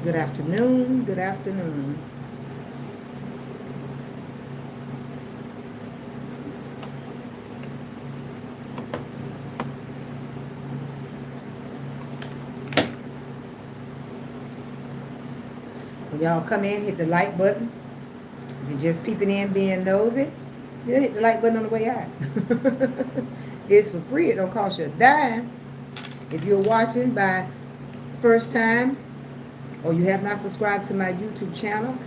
Good afternoon. Good afternoon. When y'all come in, hit the like button. If you're just peeping in, being nosy, still hit the like button on the way out. It's for free. It don't cost you a dime. If you're watching by first time or you have not subscribed to my YouTube channel,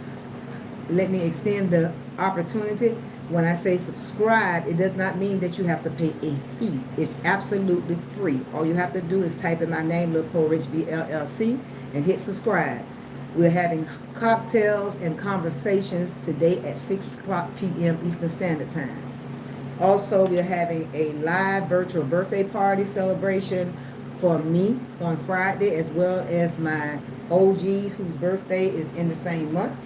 let me extend the opportunity. When I say subscribe, it does not mean that you have to pay a fee. It's absolutely free. All you have to do is type in my name, Lil Poe Rich B LLC, and hit subscribe. We're having cocktails and conversations today at 6 o'clock p.m. Eastern Standard Time. Also, we're having a live virtual birthday party celebration for me on Friday, as well as my OGs whose birthday is in the same month.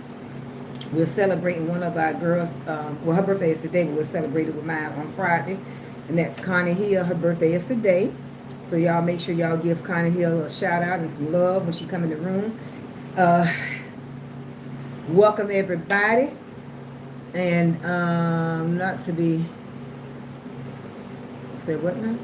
We're celebrating one of our girls. Well, her birthday is today, but we're celebrating with mine on Friday. And that's Connie Hill. Her birthday is today. So y'all make sure y'all give Connie Hill a shout out and some love when she come in the room. Welcome everybody. And not to be... Say what now?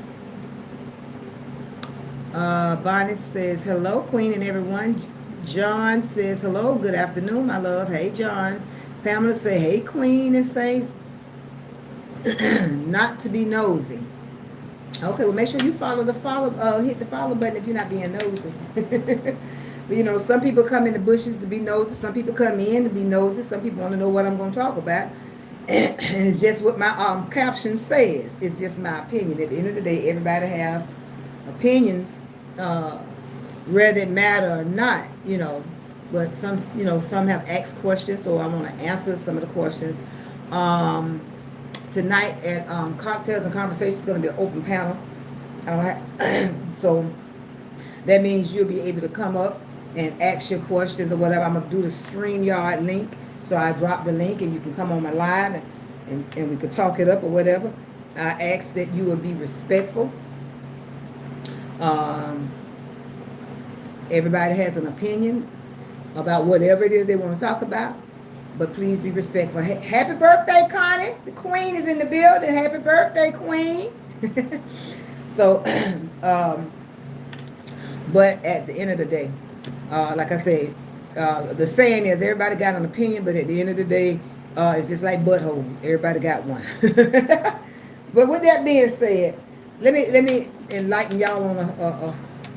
Bonnie says, hello, Queen and everyone. John says, hello, good afternoon, my love. Hey, John. Pamela say, hey, Queen and Saints. Not to be nosy. Okay, well, make sure you hit the follow button if you're not being nosy. But, you know, some people come in the bushes to be nosy. Some people come in to be nosy. Some people want to know what I'm going to talk about. And it's just what my caption says. It's just my opinion. At the end of the day, everybody have opinions, whether it matter or not, you know. But some have asked questions, so I want to answer some of the questions. Tonight at Cocktails and Conversations is going to be an open panel. I don't have, so that means you'll be able to come up and ask your questions or whatever. I'm going to do the StreamYard link. So I drop the link and you can come on my live and we could talk it up or whatever. I ask that you will be respectful. Everybody has an opinion about whatever it is they want to talk about, but please be respectful. Happy birthday, Connie. The Queen is in the building. Happy birthday, Queen. So, but at the end of the day, like I said, the saying is everybody got an opinion, but at the end of the day, it's just like buttholes. Everybody got one. But with that being said, let me enlighten y'all on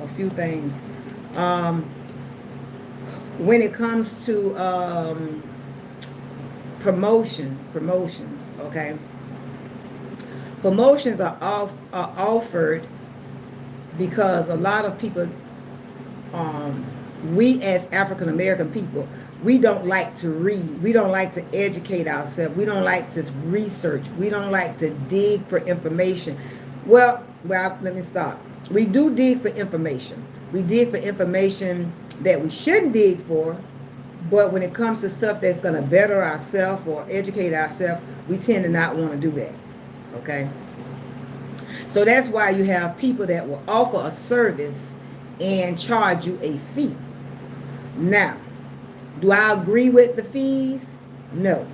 a few things. When it comes to promotions, okay? Promotions are offered because a lot of people, we as African American people, we don't like to read. We don't like to educate ourselves. We don't like to research. We don't like to dig for information. Well, let me stop. We do dig for information. We dig for information that we shouldn't dig for, but when it comes to stuff that's going to better ourselves or educate ourselves, we tend to not want to do that. Okay? So that's why you have people that will offer a service and charge you a fee. Now, do I agree with the fees? No.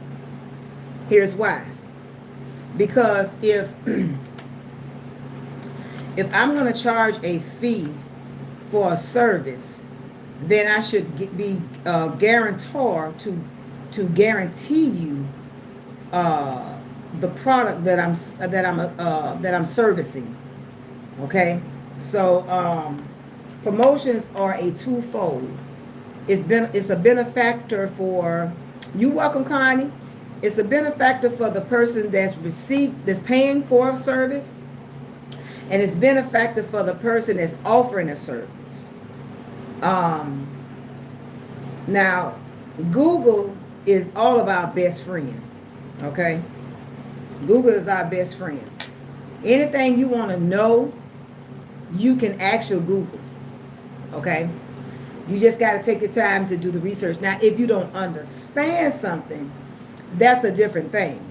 Here's why. Because if I'm going to charge a fee for a service, then I should be guarantor to guarantee you the product that I'm servicing. Okay, so promotions are a twofold. It's a benefactor for you. Welcome, Connie. It's a benefactor for the person that's paying for a service, and it's benefactor for the person that's offering a service. Now, Google is all of our best friend. Okay, Google is our best friend. Anything you want to know, you can ask your Google. Okay, you just got to take the time to do the research. Now, if you don't understand something, that's a different thing.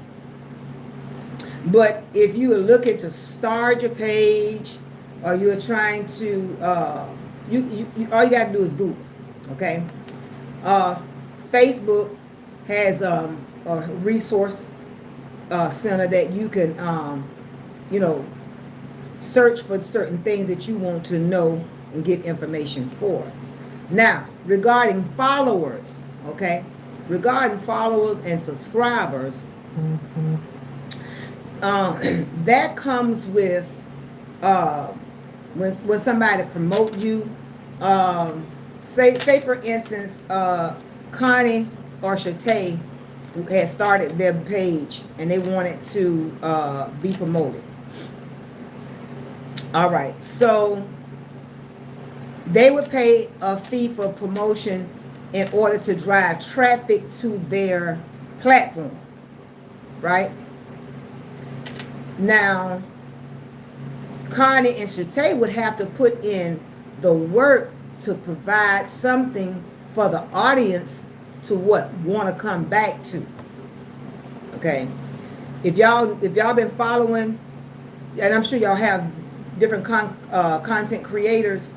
But if you are looking to start your page, or you're trying to, all you got to do is Google. Okay, Uh, Facebook has a resource center that you can, you know, search for certain things that you want to know and get information for. Now, regarding followers, okay, regarding followers and subscribers, that comes with when somebody promote you. Say for instance, Connie or Shatay had started their page and they wanted to be promoted. All right, so they would pay a fee for promotion in order to drive traffic to their platform, right? Now, Connie and Shatay would have to put in the work to provide something for the audience to want to come back to. Okay, if y'all been following, and I'm sure y'all have different content creators,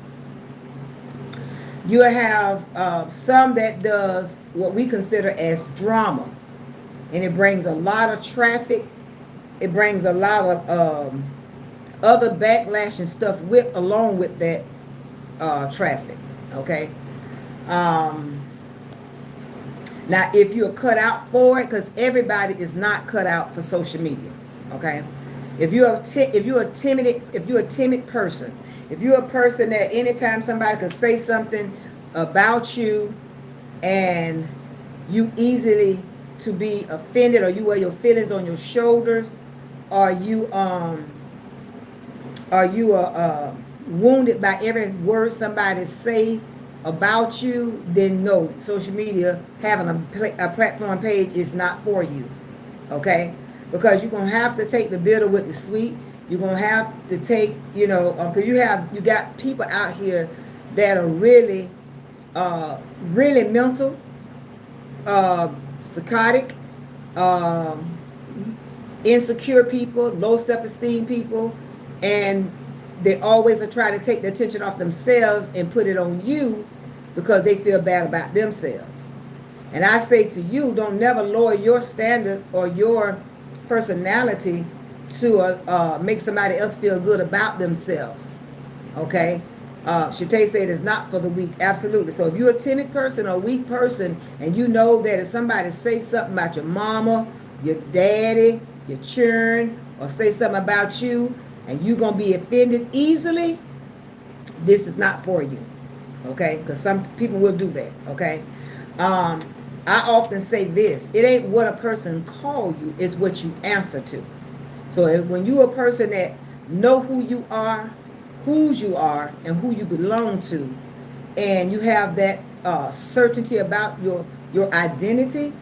you have some that does what we consider as drama, and it brings a lot of traffic. It brings a lot of other backlash and stuff along with that traffic. Okay. Now, if you're cut out for it, because everybody is not cut out for social media. Okay. If you're a timid person, if you're a person that anytime somebody could say something about you and you easily to be offended, or you wear your feelings on your shoulders, or you wounded by every word somebody say about you, then no, social media, having a platform page is not for you. Okay. Because you're gonna have to take the bitter with the sweet. You're gonna have to take, because you got people out here that are really, really mental, psychotic, insecure people, low self-esteem people, and they always are trying to take the attention off themselves and put it on you because they feel bad about themselves. And I say to you, don't never lower your standards or your personality to make somebody else feel good about themselves. Okay. Shatay said it's not for the weak. Absolutely. So if you're a timid person or a weak person, and you know that if somebody say something about your mama, your daddy, your children, or say something about you, and you're going to be offended easily, this is not for you. Okay. Because some people will do that. Okay. I often say this: it ain't what a person call you, it's what you answer to. So when you're a person that know who you are, whose you are, and who you belong to, and you have that certainty about your identity,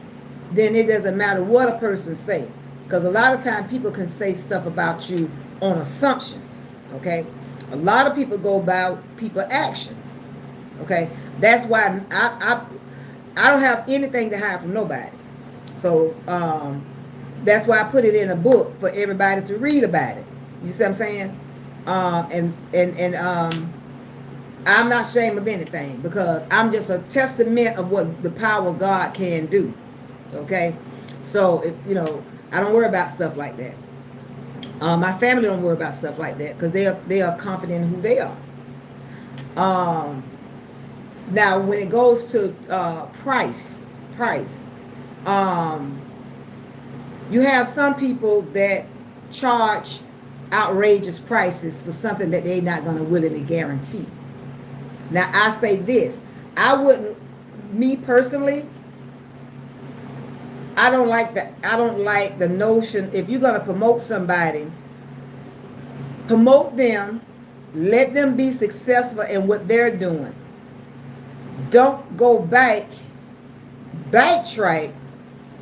then it doesn't matter what a person say. Because a lot of times people can say stuff about you on assumptions. Okay, a lot of people go about people's actions. Okay, that's why I don't have anything to hide from nobody. So that's why I put it in a book for everybody to read about it. You see what I'm saying? I'm not ashamed of anything, because I'm just a testament of what the power of God can do. Okay? So, I don't worry about stuff like that. My family don't worry about stuff like that because they are confident in who they are. Now, when it goes to price, you have some people that charge outrageous prices for something that they're not going to willingly guarantee. Now, I say this: me personally, I don't like the notion. If you're going to promote somebody, promote them, let them be successful in what they're doing. Don't go backtrack,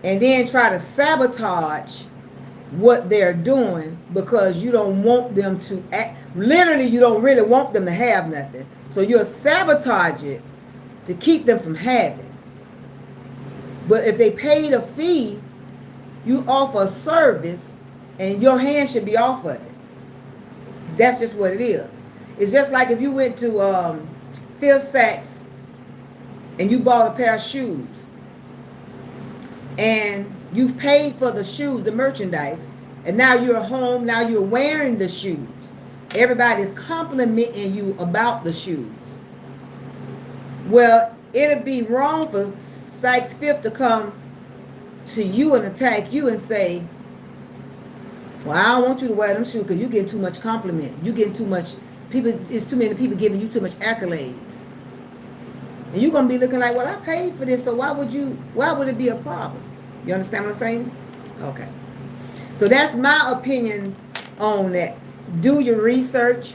and then try to sabotage what they're doing because you don't want them to act. Literally, you don't really want them to have nothing. So you'll sabotage it to keep them from having. But if they paid a fee, you offer a service, and your hand should be off of it. That's just what it is. It's just like if you went to Fifth Saks and you bought a pair of shoes, and you've paid for the shoes, the merchandise, and now you're home, now you're wearing the shoes. Everybody's complimenting you about the shoes. Well, it'd be wrong for Sykes Fifth to come to you and attack you and say, well, I don't want you to wear them shoes because you're getting too much compliment. You're getting too much, people, it's too many people giving you too much accolades. And you're going to be looking like, well, I paid for this, so why would it be a problem? You understand what I'm saying? Okay. So that's my opinion on that. Do your research.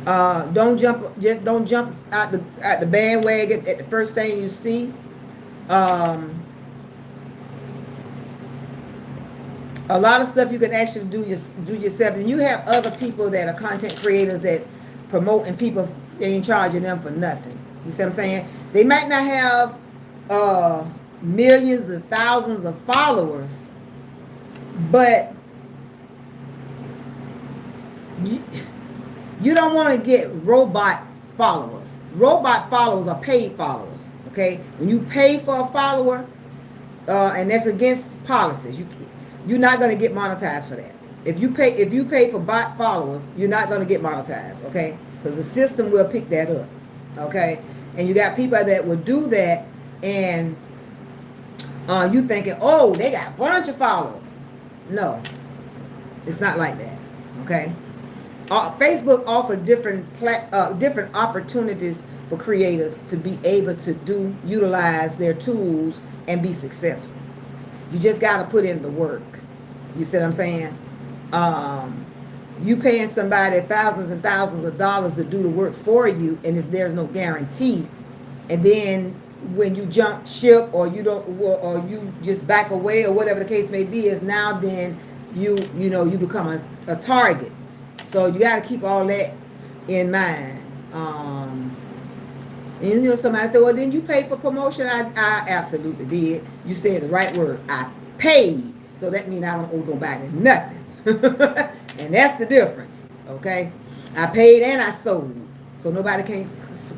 Don't jump out the bandwagon at the first thing you see. A lot of stuff you can actually do yourself, and you have other people that are content creators that promote, and people ain't charging them for nothing. You see what I'm saying? They might not have millions of thousands of followers, but you don't want to get robot followers. Robot followers are paid followers. Okay, when you pay for a follower, and that's against policies, you're not going to get monetized for that. If you pay for bot followers, you're not going to get monetized. Okay, because the system will pick that up. Okay, and you got people that will do that, and you thinking, oh, they got a bunch of followers. No, it's not like that. Okay. Facebook offers different opportunities for creators to be able to utilize their tools and be successful. You just got to put in the work. You see what I'm saying? You paying somebody thousands and thousands of dollars to do the work for you, and there's no guarantee. And then when you jump ship, or you don't, or you just back away, or whatever the case may be, is now then you become a target. So you got to keep all that in mind. And somebody said, well, didn't you pay for promotion? I absolutely did. You said the right word. I paid. So that means I don't owe nobody nothing. And that's the difference. Okay? I paid and I sold. So nobody can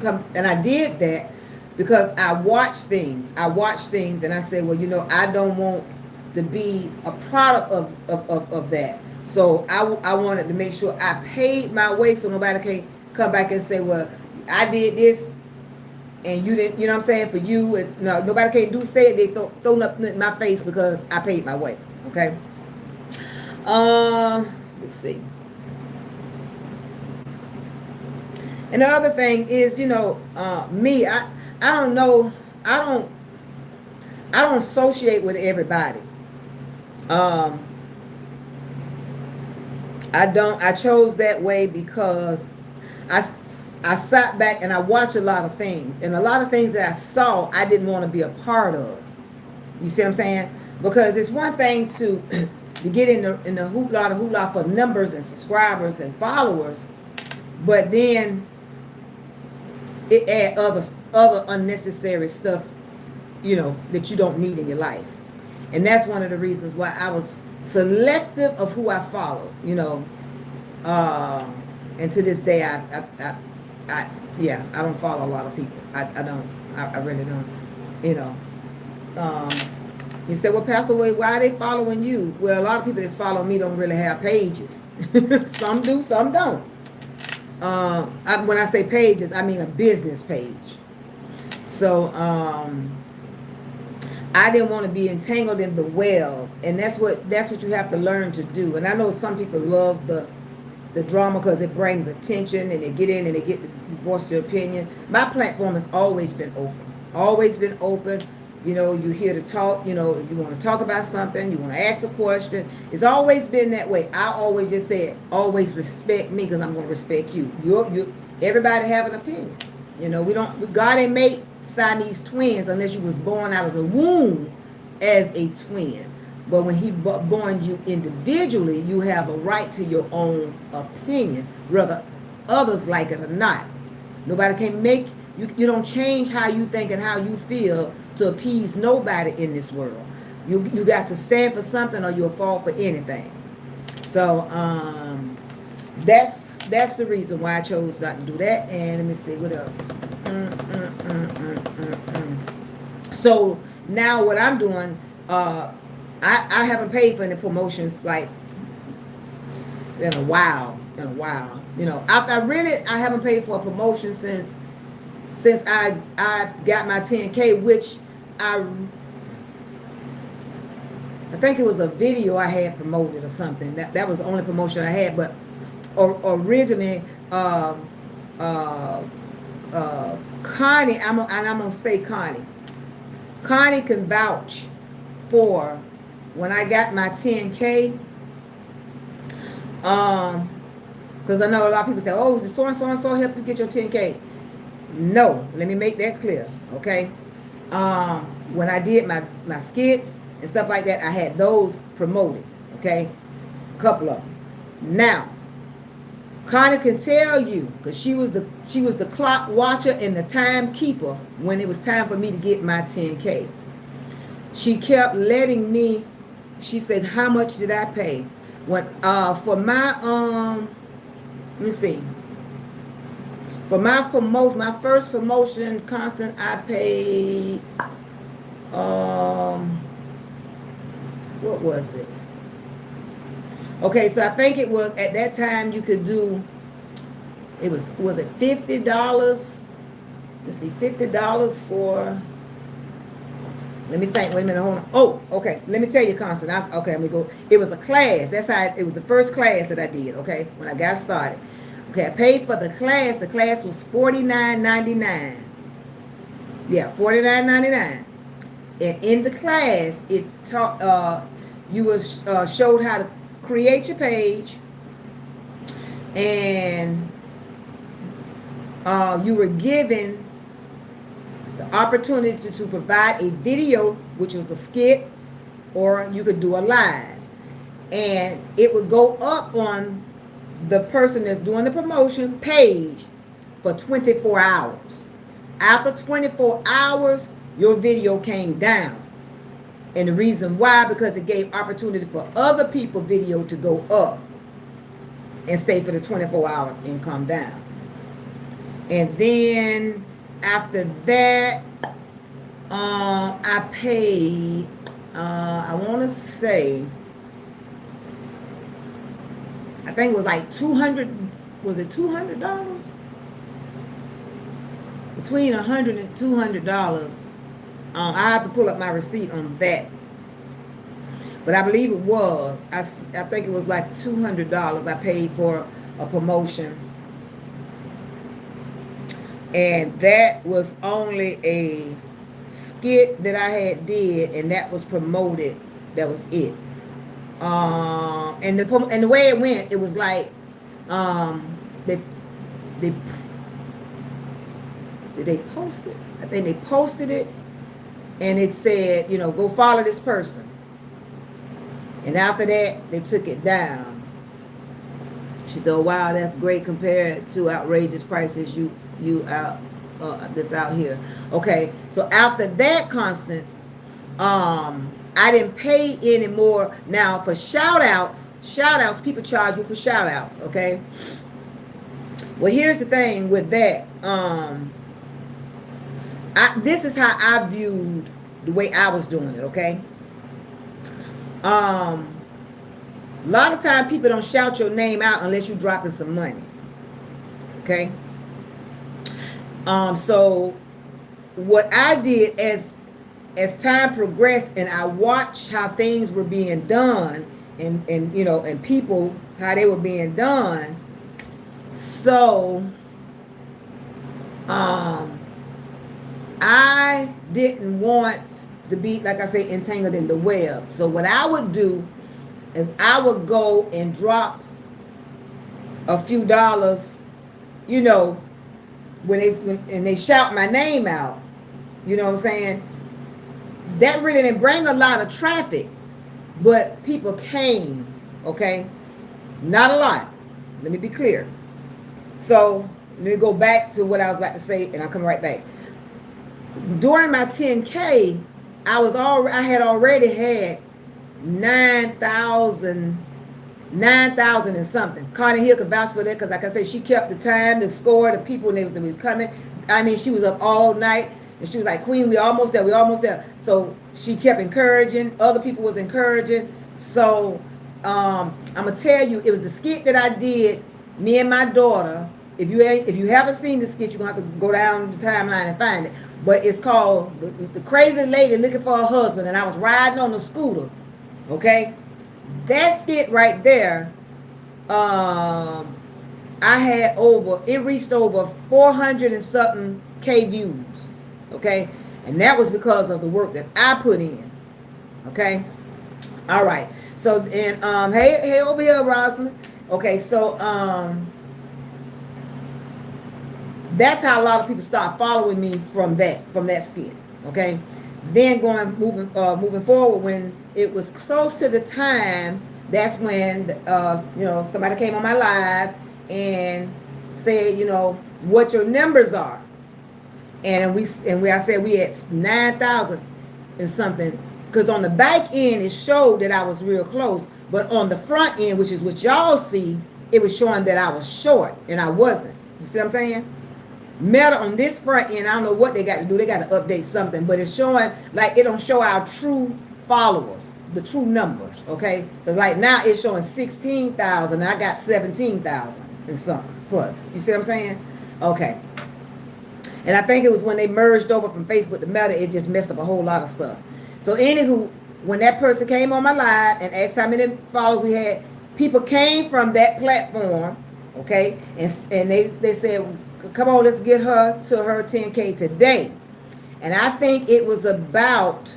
come. And I did that because I watched things. And I said, well, I don't want to be a product of that. So I wanted to make sure I paid my way, so nobody can come back and say, well, I did this and you didn't, you know what I'm saying, for you. And no, nobody can say it. They throw up in my face because I paid my way. Okay. Let's see. And the other thing is, me, I don't know. I don't associate with everybody. I chose that way because I sat back and I watched a lot of things, and a lot of things that I saw I didn't want to be a part of. You see what I'm saying? Because it's one thing to get in the hoopla for numbers and subscribers and followers, but then it add other unnecessary stuff, that you don't need in your life. And that's one of the reasons why I was selective of who I follow, and to this day, I don't follow a lot of people. I really don't, you say, well, Pastor, why are they following you? Well, a lot of people that's following me don't really have pages. Some do, some don't. When I say pages, I mean a business page. So, I didn't want to be entangled in the well, and that's what you have to learn to do. And I know some people love the drama because it brings attention, and they get in and they get to voice their opinion. My platform has always been open. You're here to talk. You want to talk about something, you want to ask a question. It's always been that way. I always just said, always respect me because I'm going to respect you. Everybody have an opinion. God ain't made Siamese twins unless you was born out of the womb as a twin. But when he born you individually, you have a right to your own opinion, whether others like it or not. Nobody can make you don't change how you think and how you feel to appease nobody in this world. You got to stand for something or you'll fall for anything. So that's the reason why I chose not to do that. And let me see what else. So now what I'm doing, I haven't paid for any promotions like in a while. You know, I haven't paid for a promotion since I got my 10K, which I think it was a video I had promoted or something. That was the only promotion I had. But originally, Connie, I'm gonna say Connie. Connie can vouch for when I got my 10K. Because I know a lot of people say, "Oh, did so and so and so help you get your 10K?" No, let me make that clear, okay? When I did my skits and stuff like that, I had those promoted, okay? A couple of them. Now, Connie can tell you, because she was the clock watcher and the timekeeper when it was time for me to get my 10K. She kept letting me. She said, "How much did I pay?" When for my let me see. For my first promotion, Constant, I paid what was it? Okay, so I think it was at that time you could do. It was it $50? Let's see, $50 for. Let me think. Wait a minute. Hold on. Oh, okay. Let me tell you, Constant. Okay, let me go. It was a class. That's how it was the first class that I did. Okay, when I got started. Okay, I paid for the class. The class was $49.99. Yeah, $49.99. And in the class, it taught you was showed how to create your page, and you were given the opportunity to provide a video, which was a skit, or you could do a live, and it would go up on the person that's doing the promotion page for 24 hours. After 24 hours, your video came down. And the reason why, because it gave opportunity for other people's video to go up and stay for the 24 hours and come down. And then after that, I paid, I want to say, I think it was like $200, was it $200? Between $100 and $200. I have to pull up my receipt on that. But I believe it was. I think it was like $200 I paid for a promotion. And that was only a skit that I had did, and that was promoted. That was it. And the way it went, it was like did they post it? I think they posted it, and it said, you know, go follow this person. And after that, they took it down. She said, "Oh, wow, that's great compared to outrageous prices you out that's out here." Okay, so after that, Constance, I didn't pay anymore. Now for shout outs, people charge you for shout outs, okay? Well, here's the thing with that. This is how I viewed the way I was doing it, okay? A lot of time people don't shout your name out unless you're dropping some money, okay? So what I did as time progressed and I watched how things were being done and you know, and people, how they were being done. So, I didn't want to be, like I say, entangled in the web. So what I would do is I would go and drop a few dollars, you know, when they shout my name out, you know what I'm saying? That really didn't bring a lot of traffic, but people came, okay? Not a lot. Let me be clear. So let me go back to what I was about to say, and I'll come right back. During my 10K, I had already had 9,000 and something. Connie Hill could vouch for that because, like I said, she kept the time, the score, the people that was coming. I mean, she was up all night, and she was like, Queen, we almost there, we almost there. So she kept encouraging, other people was encouraging. So I'm gonna tell you, it was the skit that I did, me and my daughter. If you haven't seen the skit, you're gonna have to go down the timeline and find it. But it's called the Crazy Lady Looking for a Husband, and I was riding on the scooter. Okay, that skit right there, I had it reached over 400 and something K views. Okay, and that was because of the work that I put in. Okay, all right. So and hey over here, Rosalind. Okay, so that's how a lot of people start following me from that skit. Okay, then moving forward, when it was close to the time, that's when somebody came on my live and said, what your numbers are, and I said we had 9,000 and something, because on the back end it showed that I was real close, but on the front end, which is what y'all see, it was showing that I was short, and I wasn't. You see what I'm saying? Meta on this front end, I don't know what they got to do. They got to update something, but it's showing like it don't show our true followers, the true numbers, okay? Because like now it's showing 16,000, and I got 17,000 and something plus. You see what I'm saying? Okay. And I think it was when they merged over from Facebook to Meta, it just messed up a whole lot of stuff. So anywho, when that person came on my live and asked how many followers we had, people came from that platform, okay? And they said, come on, let's get her to her 10K today. And I think it was about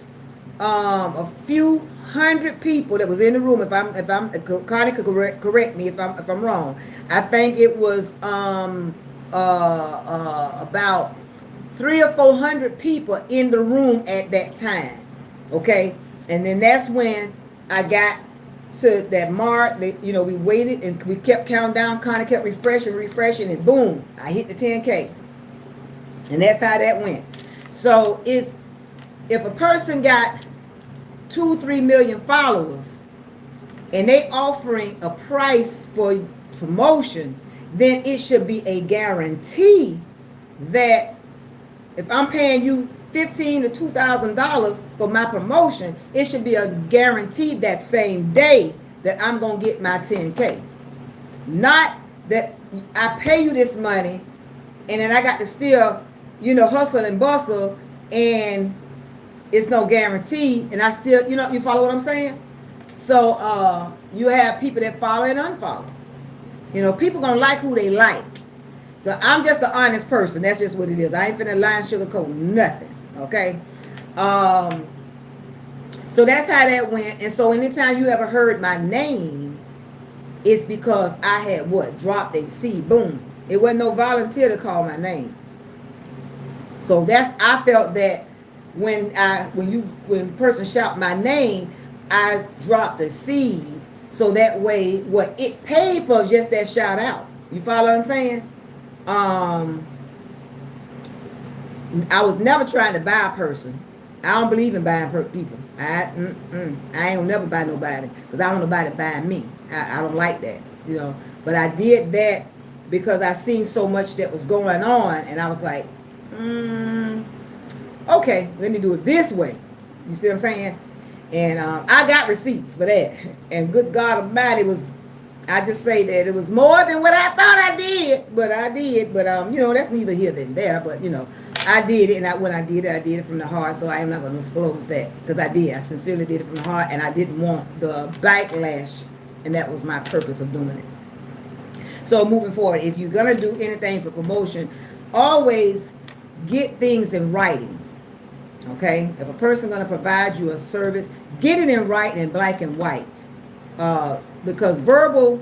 a few hundred people that was in the room. If I'm Connie could correct me if I'm wrong. I think it was about 300 or 400 people in the room at that time. Okay, and then that's when I got to that mark. We waited and we kept counting down. Connie kept refreshing, and boom, I hit the 10K. And that's how that went. So if a person got 2-3 million followers and they offering a price for promotion, then it should be a guarantee that if I'm paying you $1,500 to $2,000 for my promotion, it should be a guarantee that same day that I'm gonna get my 10K. Not that I pay you this money and then I got to still, hustle and bustle, and it's no guarantee, and I still, you follow what I'm saying? So you have people that follow and unfollow. People gonna like who they like. So I'm just an honest person. That's just what it is. I ain't finna lie and sugarcoat nothing. Okay. So that's how that went. And so anytime you ever heard my name, it's because I had dropped a seed. Boom. It wasn't no volunteer to call my name. So I felt that when a person shout my name, I dropped a seed. So that way what it paid for just that shout out. You follow what I'm saying? I was never trying to buy a person. I don't believe in buying people. I ain't never buy nobody because I don't want nobody buying me. I don't like that, But I did that because I seen so much that was going on, and I was like, okay, let me do it this way. You see what I'm saying? And I got receipts for that. And good God Almighty I just say that it was more than what I thought I did, but I did. But that's neither here than there. But I did it, and when I did it from the heart. So I am not going to disclose that because I did. I sincerely did it from the heart, and I didn't want the backlash, and that was my purpose of doing it. So moving forward, if you're gonna do anything for promotion, always get things in writing. Okay, if a person's gonna provide you a service, get it in writing in black and white. Because verbal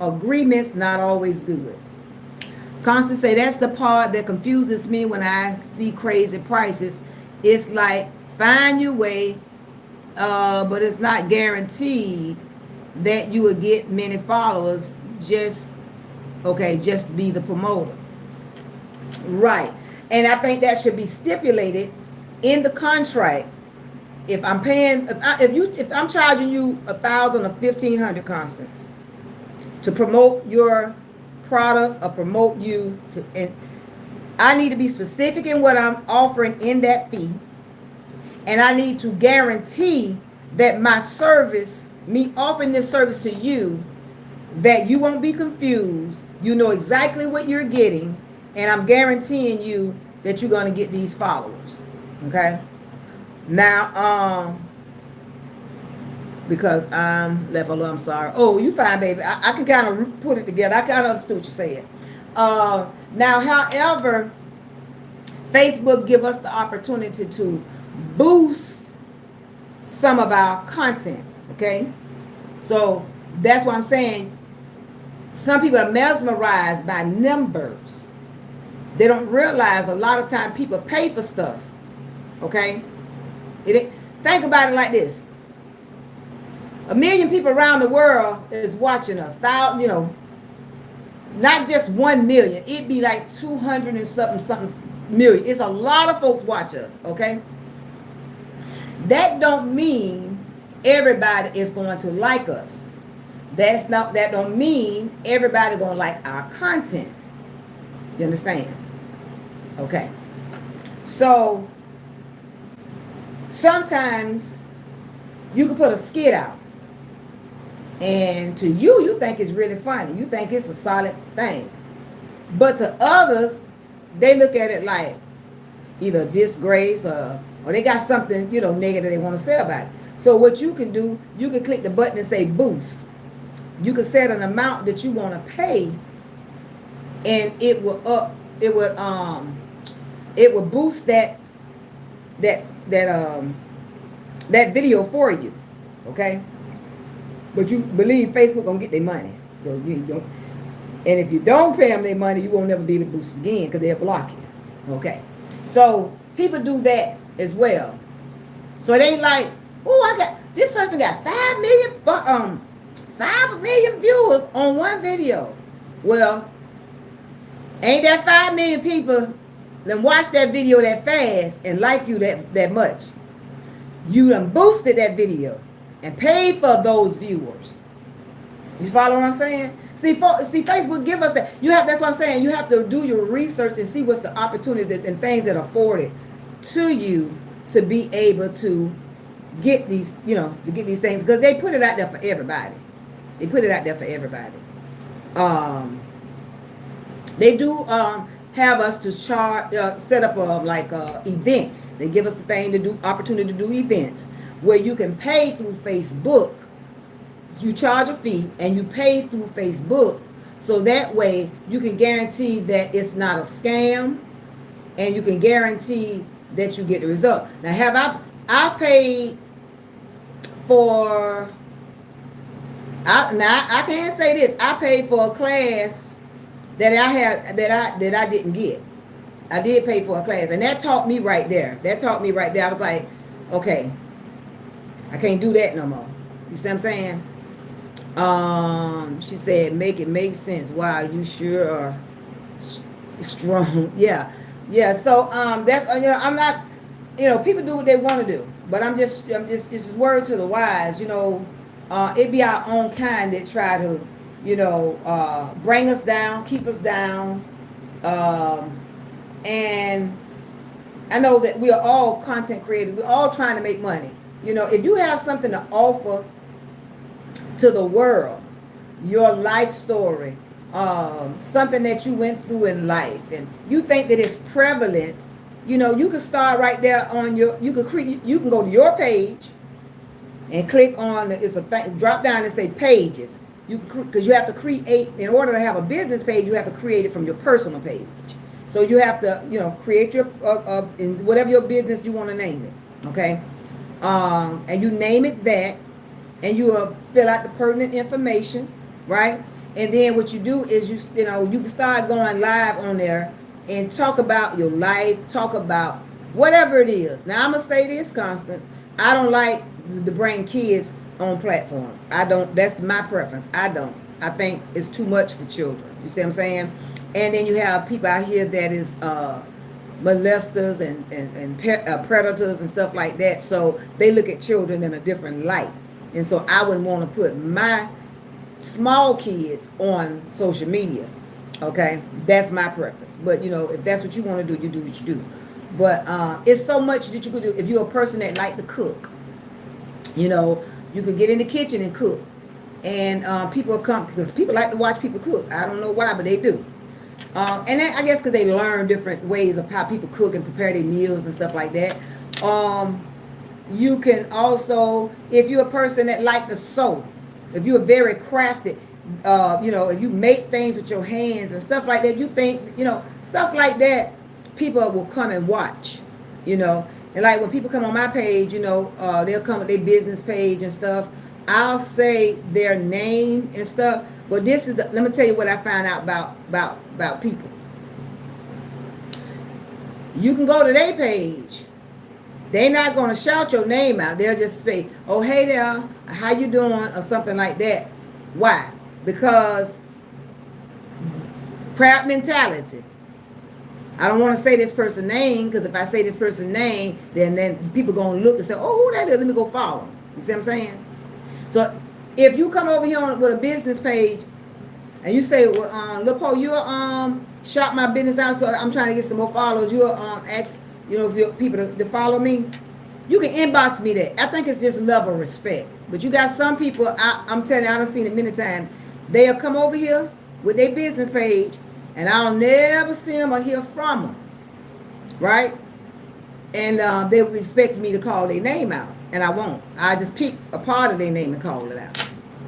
agreements not always good. Constance say that's the part that confuses me when I see crazy prices. It's like find your way, but it's not guaranteed that you will get many followers. Just be the promoter, right? And I think that should be stipulated in the contract. If I'm paying, if I'm charging you $1,000 or $1,500, Constance, to promote your product or promote you to, and I need to be specific in what I'm offering in that fee. And I need to guarantee that my service, me offering this service to you, that you won't be confused. You know exactly what you're getting. And I'm guaranteeing you that you're going to get these followers. Okay? Now, because I'm left alone, I'm sorry. Oh, you fine, baby. I can kind of put it together. I kind of understood what you said. Now, however, Facebook give us the opportunity to boost some of our content. Okay? So that's what I'm saying. Some people are mesmerized by numbers. They don't realize a lot of time people pay for stuff. Okay? Think about it like this. 1 million people around the world is watching us. You know, not just 1 million. It'd be like 200 and something million. It's a lot of folks watch us. Okay? That don't mean everybody is going to like us. That don't mean everybody gonna like our content. You understand? Okay. So sometimes you can put a skit out, and to you think it's really funny. You think it's a solid thing. But to others, they look at it like either disgrace or they got something, you know, negative they want to say about it. So what you can do, you can click the button and say boost. You can set an amount that you want to pay, and it will boost that video for you. Okay? But you believe Facebook gonna get their money. So you don't, and if you don't pay them their money, you won't never be able to boost again because they'll block you. Okay. So people do that as well. So they like, oh, this person got 5 million viewers on one video. Well, ain't that 5 million people that watch that video that fast and like you that much? You done boosted that video and paid for those viewers. You follow what I'm saying? See, Facebook give us that. That's what I'm saying. You have to do your research and see what's the opportunities and things that are afforded to you to be able to get these, you know, to get these things, because they put it out there for everybody. They put it out there for everybody. They do have us to set up events. They give us the thing to do, opportunity to do events where you can pay through Facebook. You charge a fee and you pay through Facebook, so that way you can guarantee that it's not a scam, and you can guarantee that you get the result. Now, I've paid for. I can't say this. I paid for a class that I didn't get. I did pay for a class, and that taught me right there. I was like, okay, I can't do that no more. You see what I'm saying? She said, make it make sense. Wow, you sure are strong. Yeah. So that's I'm not, people do what they want to do, but I'm just this is word to the wise. It be our own kind that try to, bring us down, keep us down. And I know that we are all content creators. We're all trying to make money. If you have something to offer to the world, your life story, something that you went through in life, and you think that it's prevalent, you can start right there on you can go to your page and click on drop down and say pages. Because you have to create, in order to have a business page, you have to create it from your personal page. So you have to, create your, in whatever your business you want to name it. Okay. And you name it that, and you fill out the pertinent information, right? And then what you do is you can start going live on there and talk about your life, talk about whatever it is. Now I'm gonna say this, Constance. I don't like to bring kids on platforms. I don't. That's my preference. I don't. I think it's too much for children. You see what I'm saying? And then you have people out here that is molesters and predators and stuff like that. So they look at children in a different light. And so I wouldn't want to put my small kids on social media Okay, that's my preference. But you know, if that's what you want to do, you do what you do. But it's so much that you could do. If you're a person that like to cook, you know, you could get in the kitchen and cook. And people come because people like to watch people cook. I don't know why, but they do. And then, I guess because they learn different ways of how people cook and prepare their meals and stuff like that. You can also, if you're a person that like to sew, if you're very crafted, you know, if you make things with your hands and stuff like that, you think, you know, stuff like that, people will come and watch, you know. And like when people come on my page, you know, they'll come with their business page and stuff. I'll say their name and stuff, but this is let me tell you what I found out about people. You can go to their page. They're not going to shout your name out. They'll just say, "Oh, hey there, how you doing?" or something like that. Why? Because crap mentality. I don't want to say this person's name because if I say this person's name, then people going to look and say, "Oh, who that is? Let me go follow." You see what I'm saying? So if you come over here with a business page and you say, well, look, Paul, you'll shop my business out, so I'm trying to get some more followers. You'll ask, you know, people to follow me. You can inbox me that. I think it's just love or respect. But you got some people, I'm telling you, I've seen it many times. They'll come over here with their business page, and I'll never see them or hear from them, right? And they'll expect me to call their name out. And I won't. I just pick a part of their name and call it out.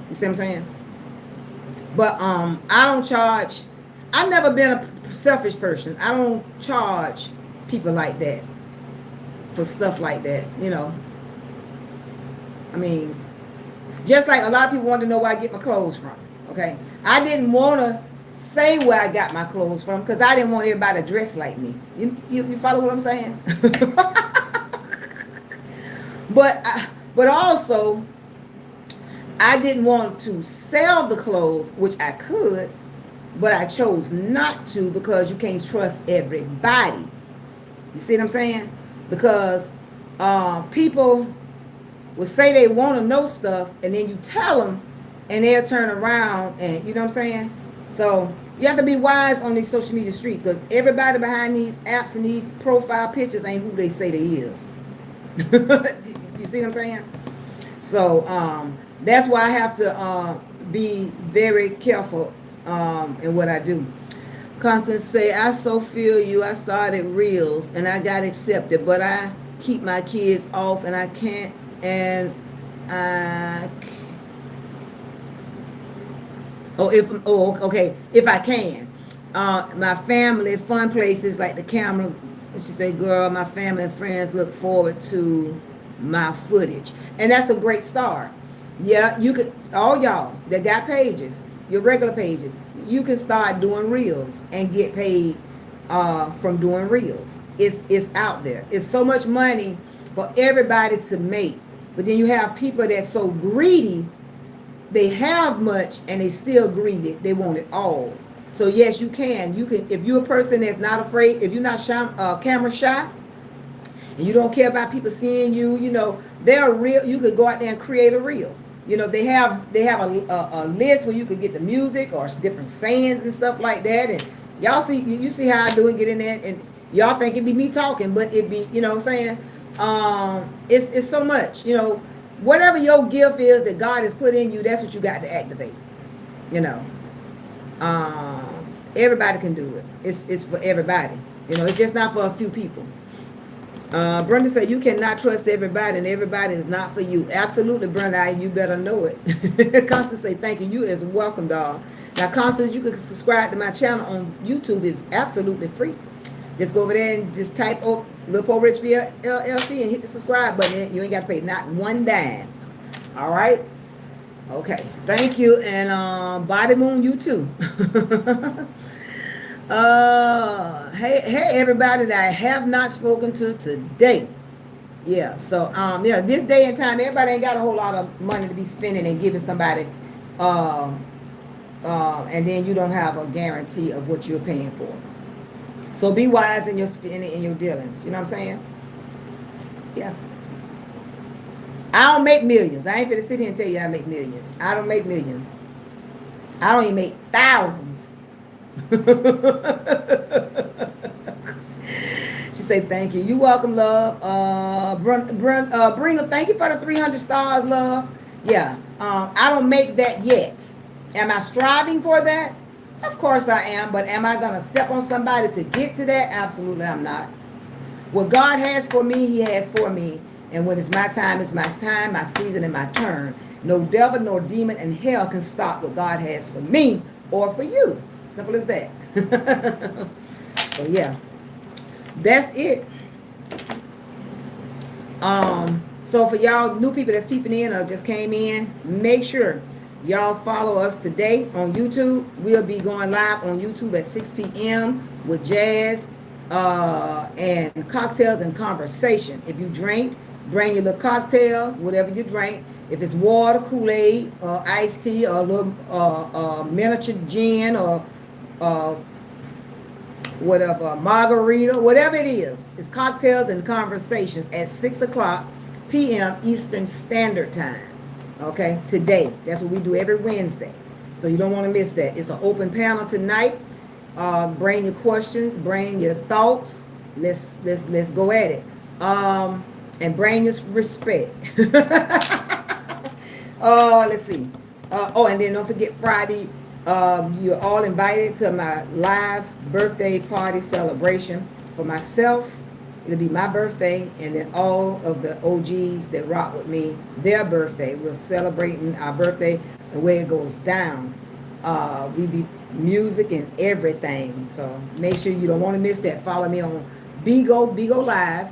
You see what I'm saying? But I don't charge. I've never been a selfish person. I don't charge people like that for stuff like that, you know. I mean, just like a lot of people want to know where I get my clothes from. Okay? I didn't want to say where I got my clothes from because I didn't want everybody to dress like me. You follow what I'm saying? But also, I didn't want to sell the clothes, which I could, but I chose not to because you can't trust everybody. You see what I'm saying? Because people will say they want to know stuff, and then you tell them, and they'll turn around, and you know what I'm saying? So you have to be wise on these social media streets because everybody behind these apps and these profile pictures ain't who they say they is. You see what I'm saying? So that's why I have to be very careful in what I do. Constance say, I so feel you. I started Reels and I got accepted, but I keep my kids off and I can't. And I okay, if I can. My family, fun places like the camera. She said, girl, my family and friends look forward to my footage. And that's a great start. Yeah, you could, all y'all that got pages, your regular pages, you can start doing reels and get paid from doing reels. It's out there. It's so much money for everybody to make. But then you have people that's so greedy, they have much and they still greedy. They want it all. So yes, you can. You can, if you're a person that's not afraid, if you're not camera shy, and you don't care about people seeing you, you know, they're real. You could go out there and create a reel. You know, they have a list where you could get the music or different sayings and stuff like that. And y'all see, you see how I do it. Get in there, and y'all think it be me talking, but it be, you know what I'm saying? It's so much. You know, whatever your gift is that God has put in you, that's what you got to activate. You know. Everybody can do it. It's for everybody. You know, it's just not for a few people. Brenda said, you cannot trust everybody and everybody is not for you. Absolutely, Brenda, you better know it. Constance say, thank you. You is welcome, dog. Now, Constance, you can subscribe to my channel on YouTube. It's absolutely free. Just go over there and just type Lil Po Rich LLC and hit the subscribe button. You ain't got to pay not one dime. All right? Okay, thank you, and Bobby Moon, you too. Hey, everybody that I have not spoken to today. Yeah, so yeah, this day and time, everybody ain't got a whole lot of money to be spending and giving somebody, and then you don't have a guarantee of what you're paying for. So be wise in your spending and your dealings. You know what I'm saying? Yeah. I don't make millions. I ain't finna sit here and tell you I make millions. I don't make millions. I don't even make thousands. She said, thank you. You welcome, love. Brina, thank you for the 300 stars, love. Yeah, I don't make that yet. Am I striving for that? Of course I am, but am I going to step on somebody to get to that? Absolutely, I'm not. What God has for me, He has for me. And when it's my time, my season, and my turn. No devil nor demon in hell can stop what God has for me or for you. Simple as that. So yeah, that's it. So for y'all new people that's peeping in or just came in, make sure y'all follow us today on YouTube. We'll be going live on YouTube at 6 p.m. with Jazz and cocktails and conversation. If you drink, bring your little cocktail, whatever you drink. If it's water, Kool-Aid, or iced tea, or a little miniature gin, or whatever, margarita, whatever it is. It's cocktails and conversations at 6 o'clock p.m. Eastern Standard Time. Okay, today. That's what we do every Wednesday. So you don't want to miss that. It's an open panel tonight. Bring your questions, bring your thoughts. Let's go at it. And bring your respect. Let's see. And then don't forget Friday. You're all invited to my live birthday party celebration for myself. It'll be my birthday, and then all of the OGs that rock with me, their birthday. We're celebrating our birthday the way it goes down. We be music and everything. So make sure you don't want to miss that. Follow me on Bigo Live.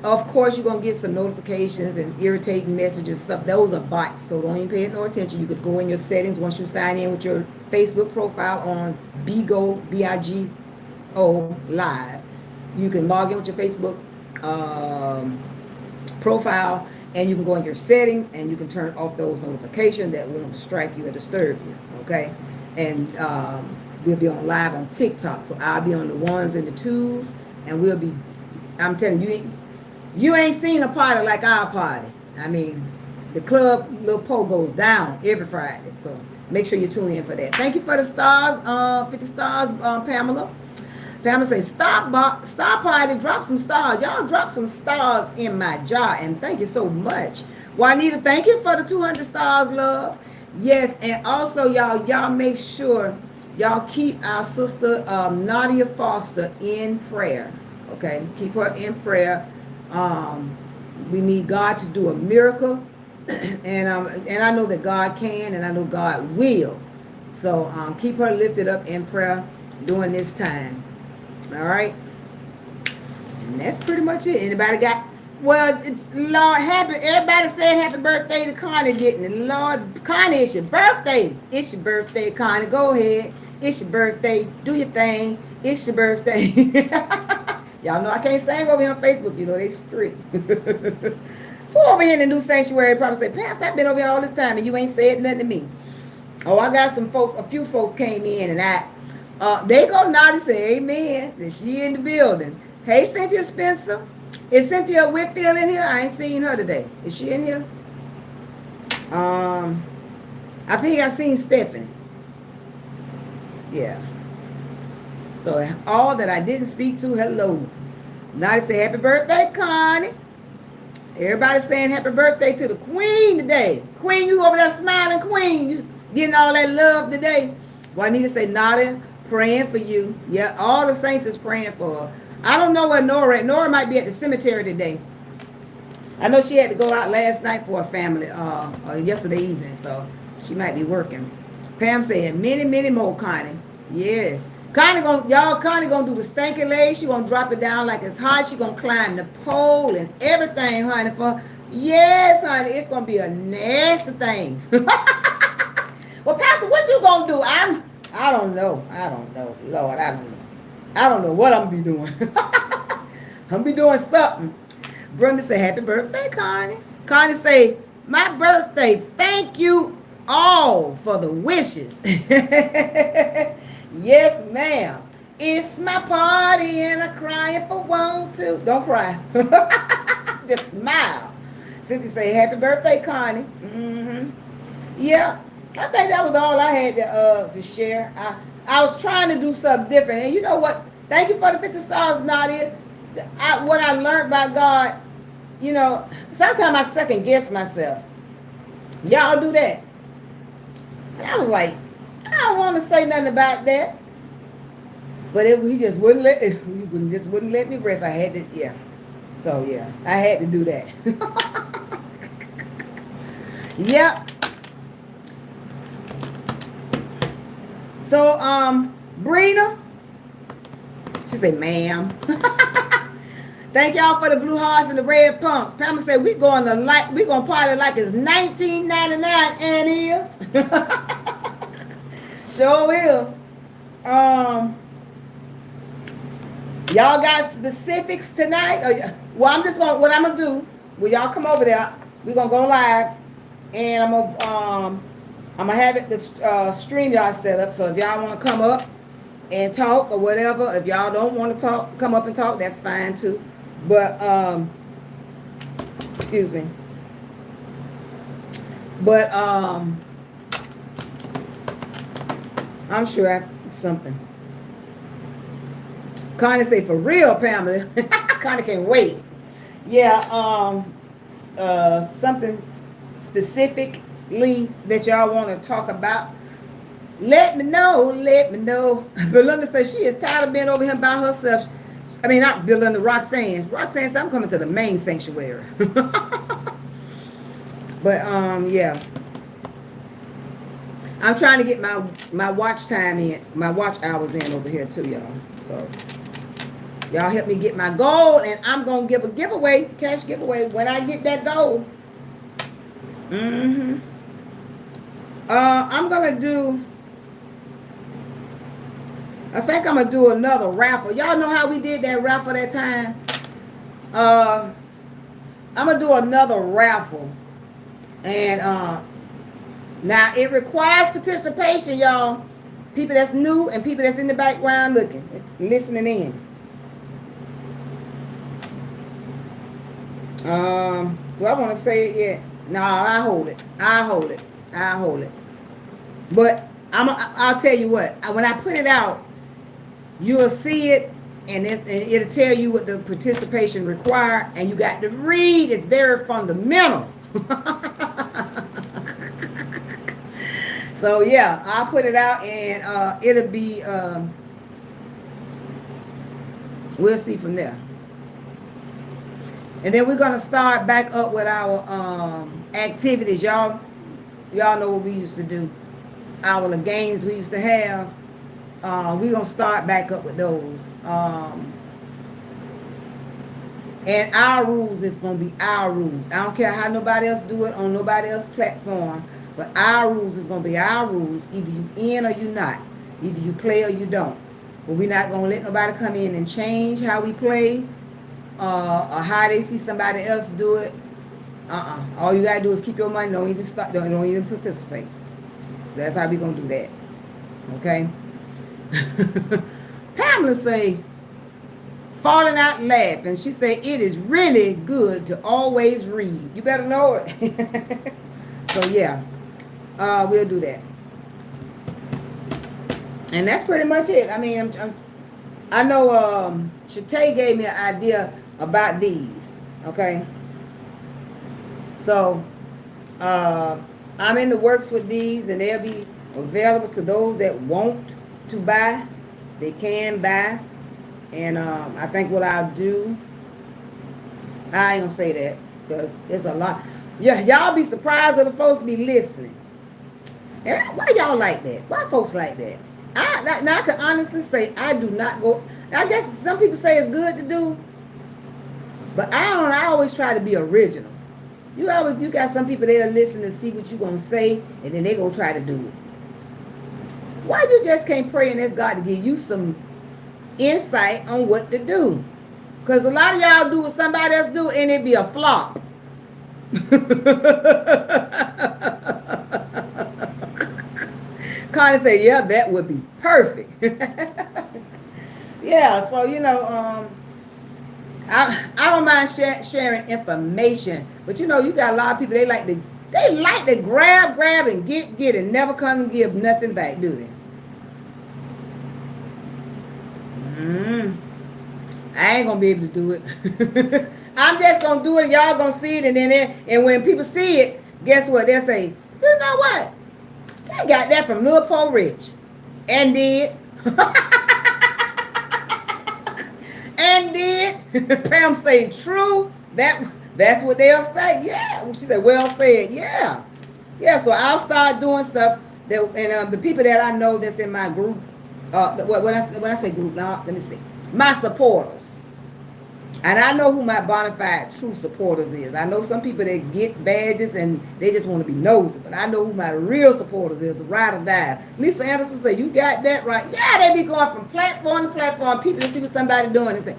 Of course, you're going to get some notifications and irritating messages, stuff. Those are bots, so don't even pay no attention. You could go in your settings once you sign in with your Facebook profile on Bigo, B-I-G-O Live. You can log in with your Facebook profile, and you can go in your settings, and you can turn off those notifications that won't strike you or disturb you, okay? And we'll be on live on TikTok, so I'll be on the ones and the twos, and we'll be, I'm telling you, you ain't seen a party like our party. I mean, the club Lil Po goes down every Friday, so make sure you tune in for that. Thank you for the stars, 50 stars, Pamela. Pamela says, star party, drop some stars. Y'all drop some stars in my jar, and thank you so much. Juanita, thank you for the 200 stars, love. Yes, and also, y'all make sure y'all keep our sister Nadia Foster in prayer. Okay, keep her in prayer. We need God to do a miracle, and I know that God can, and I know God will. So keep her lifted up in prayer during this time. All right, and that's pretty much it. Anybody got? Well, it's Lord happy. Everybody said happy birthday to Connie, didn't it? Lord, Connie, it's your birthday. It's your birthday, Connie. Go ahead. It's your birthday. Do your thing. It's your birthday. Y'all know I can't sing over here on Facebook. You know they strict. Who over here in the new sanctuary probably say, Pastor, I've been over here all this time and you ain't said nothing to me. Oh, I got some folk. A few folks came in and they go nod and say, amen. That she in the building. Hey, Cynthia Spencer. Is Cynthia Whitfield in here? I ain't seen her today. Is she in here? I think I seen Stephanie. Yeah. So all that I didn't speak to, hello. Now they say happy birthday, Connie. Everybody saying happy birthday to the queen today. Queen, you over there smiling, queen. You getting all that love today. Juanita say, Nadia, praying for you. Yeah, all the saints is praying for her. I don't know where Nora at. Nora might be at the cemetery today. I know she had to go out last night for a family, yesterday evening, so she might be working. Pam said, many, many more, Connie. Yes. Connie gonna do the stinking leg. She gonna drop it down like it's hot. She gonna climb the pole and everything, honey. Yes, honey, it's gonna be a nasty thing. Well, Pastor, what you gonna do? I don't know. Lord, I don't know. I don't know what I'm gonna be doing. I'm gonna be doing something. Brenda say, happy birthday, Connie. Connie say, my birthday, thank you all for the wishes. Yes, ma'am. It's my party and I cry if I want to. Don't cry. Just smile. Cynthia say, happy birthday, Connie. Mm-hmm. Yeah. I think that was all I had to share. I was trying to do something different. And you know what? Thank you for the 50 stars, Nadia. What I learned by God, you know, sometimes I second guess myself. Y'all do that. And I was like, I don't want to say nothing about that. But he just wouldn't let me rest. I had to, yeah. So yeah, I had to do that. Yep. So Brina, she said, ma'am. Thank y'all for the blue hearts and the red pumps. Pamela said we gonna party like it's 1999, and is. Sure is. Y'all got specifics tonight? Well, what I'm gonna do, when y'all come over there, we're gonna go live, and I'm gonna have it the stream y'all set up. So if y'all wanna come up and talk or whatever, if y'all don't want to come up and talk, that's fine too. But excuse me. But I'm sure I something. Connie say, for real, Pamela. Connie can't wait. Yeah, something specifically that y'all want to talk about. Let me know. Belinda says she is tired of being over here by herself. I mean, not Belinda, Roxanne. Roxanne said, I'm coming to the main sanctuary. But, yeah. I'm trying to get my watch time in, my watch hours in over here too, y'all. So, y'all help me get my goal, and I'm going to give a giveaway, cash giveaway, when I get that goal. I'm going to do, I think I'm going to do another raffle. Y'all know how we did that raffle that time? I'm going to do another raffle. And now it requires participation, y'all. People that's new and people that's in the background looking, listening in. Do I want to say it yet? No, I hold it. But I'll tell you what. When I put it out, you'll see it, and it'll tell you what the participation required, and you got to read. It's very fundamental. So yeah, I'll put it out, and it'll be. We'll see from there. And then we're gonna start back up with our activities. Y'all know what we used to do. Our games we used to have. We're gonna start back up with those. And our rules is gonna be our rules. I don't care how nobody else do it on nobody else's platform, but our rules is gonna be our rules. Either you in or you not. Either you play or you don't. But we're not gonna let nobody come in and change how we play. Or how they see somebody else do it. All you gotta do is keep your money. Don't even participate. That's how we gonna do that. Okay. Pamela say, falling out laughing. She say it is really good to always read. You better know it. So yeah, we'll do that. And that's pretty much it. I mean, I know Shatay gave me an idea about these, okay? So, I'm in the works with these, and they'll be available to those that want to buy. They can buy. And I think what I'll do, I ain't gonna say that, because there's a lot. Yeah, y'all be surprised that the folks be listening. And why y'all like that? Why folks like that? Now I can honestly say I do not go. I guess some people say it's good to do, but I always try to be original. You got some people there listen to see what you gonna say, and then they gonna try to do it. Why you just can't pray and ask God to give you some insight on what to do? Because a lot of y'all do what somebody else do, and it be a flop. Connie say, yeah, that would be perfect. Yeah, so, I don't mind sharing information, but you got a lot of people, they like to grab and get and never come and give nothing back, do they? Mm. I ain't gonna be able to do it. I'm just gonna do it. Y'all gonna see it, and then and when people see it, guess what? They'll say, you know what? They got that from Lil Po Rich, and did, and did. Pam say true. That's what they'll say. Yeah. She said, well said. Yeah. Yeah. So I'll start doing stuff that, and the people that I know that's in my group. When I say group, now let me see. My supporters. And I know who my bona fide true supporters is. I know some people that get badges and they just want to be nosy, but I know who my real supporters is, the ride or die. Lisa Anderson said, you got that right. Yeah, they be going from platform to platform, people to see what somebody doing and say,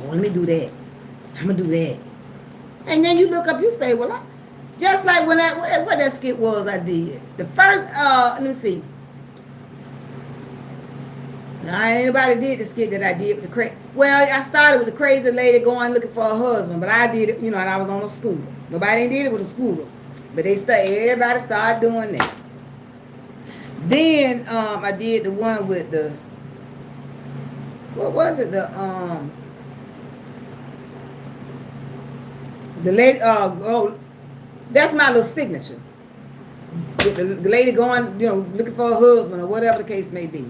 oh, let me do that. I'm going to do that. And then you look up, you say, well, just like when what that skit was I did. The first, let me see. Now, anybody did the skit that I did with the crazy. Well, I started with the crazy lady going looking for a husband, but I did it, and I was on a scooter. Nobody did it with a scooter, but everybody started doing that. Then I did the one with the, what was it? The lady. That's my little signature. With the lady going, looking for a husband or whatever the case may be.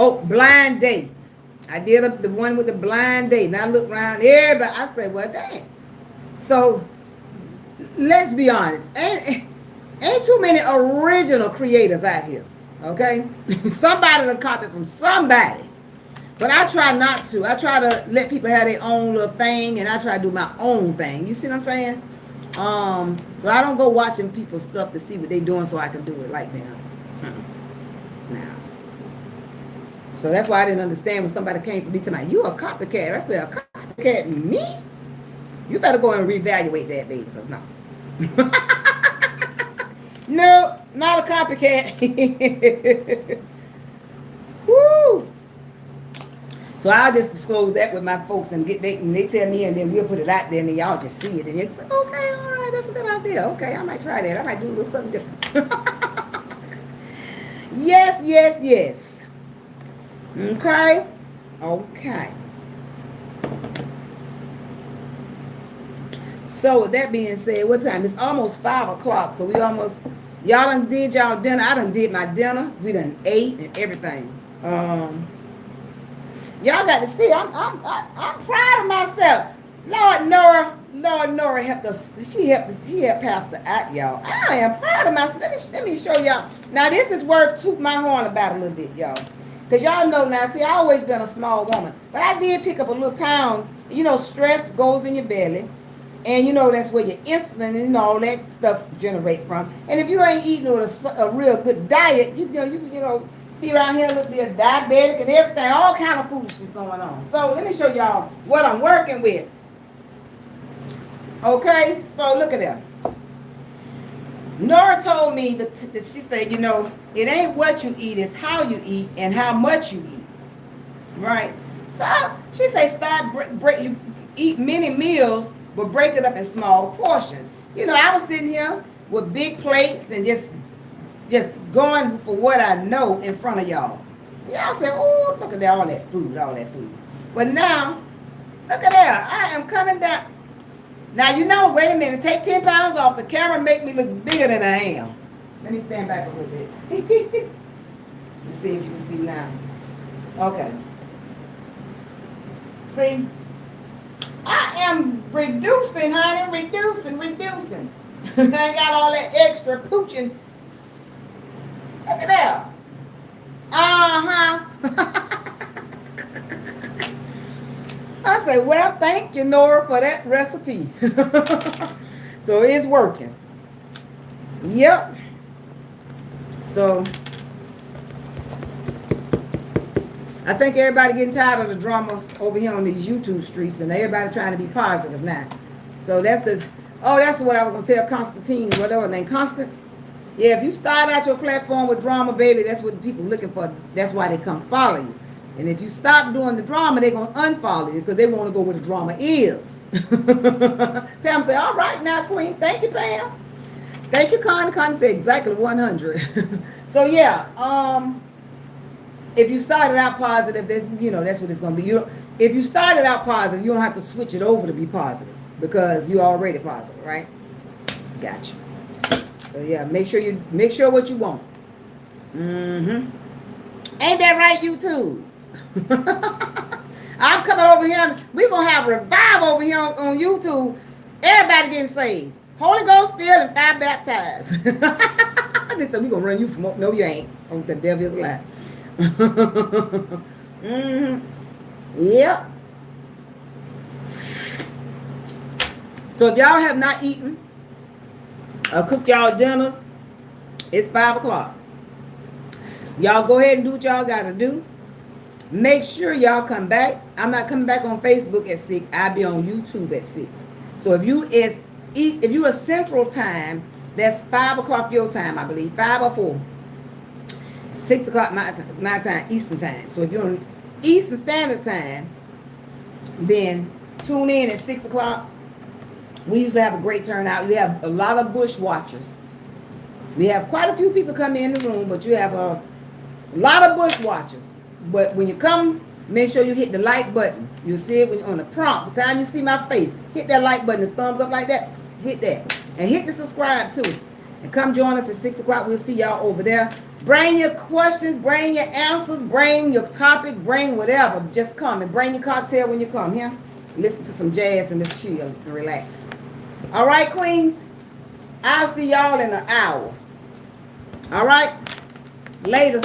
Oh, blind date. I did the one with the blind date. And I look around everybody. I say, well, dang. So, let's be honest. Ain't too many original creators out here. Okay? Somebody to copy from somebody. But I try not to. I try to let people have their own little thing. And I try to do my own thing. You see what I'm saying? So I don't go watching people's stuff to see what they're doing so I can do it like them. Now. So that's why I didn't understand when somebody came for me to you a copycat. I said, a copycat me? You better go and reevaluate that, baby, because no. No, not a copycat. Woo! So I'll just disclose that with my folks and they tell me, and then we'll put it out there and then y'all just see it. And you say, okay, all right, that's a good idea. Okay, I might try that. I might do a little something different. Yes, yes, yes. Okay. Okay. So with that being said, what time? It's almost 5 o'clock. So y'all done did y'all dinner. I done did my dinner. We done ate and everything. Y'all got to see. I'm proud of myself. Lord Nora helped us. She helped Pastor out, y'all. I am proud of myself. Let me show y'all. Now this is worth tooting my horn about a little bit, y'all. Because y'all know now, see, I always been a small woman. But I did pick up a little pound. Stress goes in your belly. And that's where your insulin and all that stuff generate from. And if you ain't eating with a real good diet, you be around here a little bit diabetic and everything, all kind of foolishness going on. So let me show y'all what I'm working with. Okay, so look at that. Nora told me that she said, it ain't what you eat, it's how you eat and how much you eat. Right? So she said, you eat many meals, but break it up in small portions. I was sitting here with big plates and just going for what I know in front of y'all. Y'all said, oh, look at that, all that food. But now, look at that, I am coming down. Now, wait a minute, take 10 pounds off. The camera make me look bigger than I am. Let me stand back a little bit. Let's see if you can see now. Okay. See? I am reducing, honey, reducing. I got all that extra pooching. Look at that. I say, well, thank you, Nora, for that recipe. So it's working. Yep. So I think everybody getting tired of the drama over here on these YouTube streets, and everybody trying to be positive now. So that's what I was going to tell Constantine, whatever her name, Constance. Yeah, if you start out your platform with drama, baby, that's what people looking for. That's why they come follow you. And if you stop doing the drama, they're going to unfollow you because they want to go where the drama is. Pam said, all right now, Queen. Thank you, Pam. Thank you, Connie. Connie said exactly 100. So, yeah. if you started out positive, that's what it's gonna be. If you started out positive, you don't have to switch it over to be positive because you're already positive, right? Gotcha. So yeah, make sure what you want. Mm-hmm. Ain't that right, YouTube? I'm coming over here. We're gonna have a revival over here on YouTube. Everybody getting saved. Holy Ghost filled and fire baptized. They said we gonna run you from up. No, you ain't. Oh, the devil is a lie. Mm-hmm. Yep. So if y'all have not eaten or cooked y'all dinners, it's 5 o'clock. Y'all go ahead and do what y'all gotta do. Make sure y'all come back. I'm not coming back on Facebook at 6. I'll be on YouTube at 6. So if you a Central Time, that's 5 o'clock your time, I believe. 5 or 4. 6 o'clock my time, Eastern Time. So if you're on Eastern Standard Time, then tune in at 6 o'clock. We usually have a great turnout. We have a lot of bush watchers. We have quite a few people come in the room, but you have a lot of bush watchers. But when you come, make sure you hit the like button. You'll see it when on the prompt. The time you see my face, hit that like button, the thumbs up like that. Hit that. And hit the subscribe too. And come join us at 6 o'clock. We'll see y'all over there. Bring your questions, bring your answers, bring your topic, bring whatever. Just come and bring your cocktail when you come here. Listen to some jazz and just chill and relax. All right, queens? I'll see y'all in an hour. All right? Later.